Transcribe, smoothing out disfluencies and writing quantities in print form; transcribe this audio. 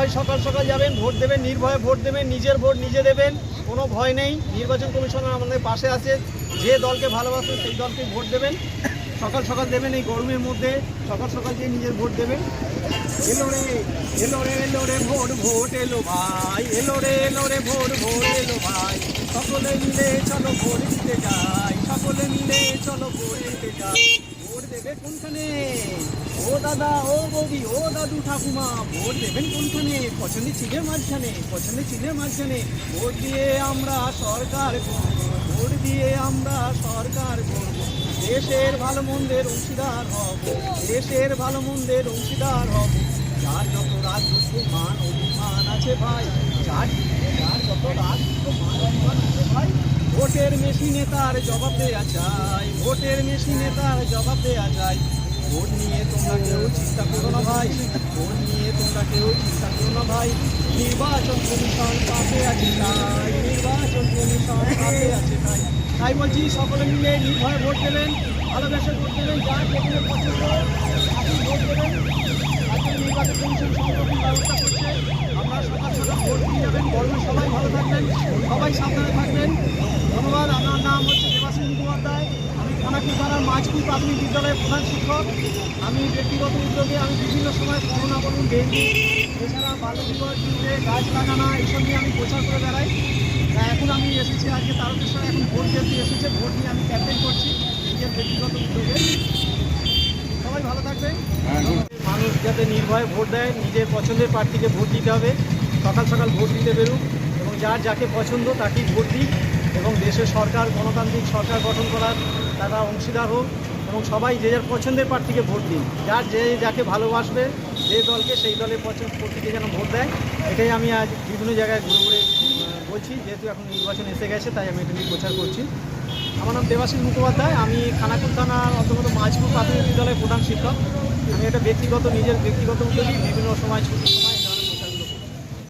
সবাই সকাল সকাল যাবেন, ভোট দেবেন, নির্ভয়ে ভোট দেবেন, নিজের ভোট নিজে দেবেন, কোনো ভয় নেই। নির্বাচন কমিশন আমাদের পাশে আছে, যে দলকে ভালোবাসেন সেই দলকে ভোট দেবেন। সকাল সকাল দেবেন, এই গরমের মধ্যে সকাল সকাল গিয়ে নিজের ভোট দেবেন। এলো রে এলো রে এলো রে ভোট ভোট এলো ভাই, এলো রে ভোট ভোট এলো ভাই। সকলে মিলে চলো ভোট দিতে যাই, সকলে মিলে চলো ভোট দিতে যাই। ভোট দেবে কোনখানে ও দাদা, ও বৌদি, ও দাদু ঠাকুমা, ভোট দেবেন কোনখানে? পছন্দের চিনের মাঝখানে, পছন্দের চিনের মাঝখানে। ভোট দিয়ে আমরা সরকার করব, ভোট দিয়ে আমরা সরকার করব। দেশের ভালো মন্দের অংশীদার হব, দেশের ভালো মন্দের অংশীদার হব। যার যত রাগ দুঃখ মান অভিমান আছে ভাই, যার যত রাগ দুঃখ মান অভিমান আছে ভাই, ভোটের মেশিনে তার জবাব দেওয়া চাই, ভোটের মেশিনে তার জবাব দেওয়া চাই। ভোট নিয়ে তোমরা কেউ চিন্তা করো না ভাই, ভোট নিয়ে তোমরা কেউ চিন্তা করো না ভাই। নির্বাচন কমিশন পাশে আছে তাই, নির্বাচন কমিশন পাশে আছে তাই। তাই বলছি সকলে মিলে নির্ভয়ে ভোট দেবেন, ভালোবেসে ভোট দেবেন, যার যেখানে পছন্দ আপনি ভোট দেবেন। আজকে নির্বাচন কমিশন সংরক্ষণ ব্যবস্থা করছে, আপনারা সকাল সকাল ভোট দিয়ে যাবেন। গরমে সবাই ভালো থাকবেন, সবাই সাবধানে থাকবেন। ধন্যবাদ। আমার নাম হচ্ছে দেবাশিস মুখোপাধ্যায়, আমি খানাকুল থানার মাঝপুর প্রাথমিক বিদ্যালয়ের প্রধান শিক্ষক। আমি ব্যক্তিগত উদ্যোগে আমি বিভিন্ন সময় করোনা বলুন, ডেঙ্গু, এছাড়া বাল্য বিবাহ বিরুদ্ধে গাছ লাগানো এইসব নিয়ে আমি প্রচার করে বেড়াই। এখন আমি এসেছি আজকে তারকেশ্বরে, এখন ভোট দিতে এসেছে, ভোট নিয়ে আমি ক্যাম্পেইন করছি নিজের ব্যক্তিগত উদ্যোগে। সবাই ভালো থাকবেন। মানুষ যাতে নির্ভয়ে ভোট দেয়, নিজের পছন্দের প্রার্থীকে ভোট দিতে হবে। সকাল সকাল ভোট দিতে বেরুন এবং যার যাকে পছন্দ তাকেই ভোট দিন এবং দেশের সরকার, গণতান্ত্রিক সরকার গঠন করার তারা অংশীদার হোক এবং সবাই যে যার পছন্দের প্রার্থীকে ভোট দিন। যার যে যাকে ভালোবাসবে, যে দলকে, সেই দলের প্রতীকে যেন ভোট দেয়। এটাই আমি আজ বিভিন্ন জায়গায় ঘুরে ঘুরে বলছি, যেহেতু এখন নির্বাচন এসে গেছে তাই আমি এটা নিয়ে প্রচার করছি। আমার নাম দেবাশিস মুখোপাধ্যায়, আমি খানাকুল থানার অন্তর্গত মাঝপুর প্রাথমিক বিদ্যালয়ের প্রধান শিক্ষক। আমি এটা নিজের ব্যক্তিগত উদ্যোগে বিভিন্ন সময় ছুটির সময়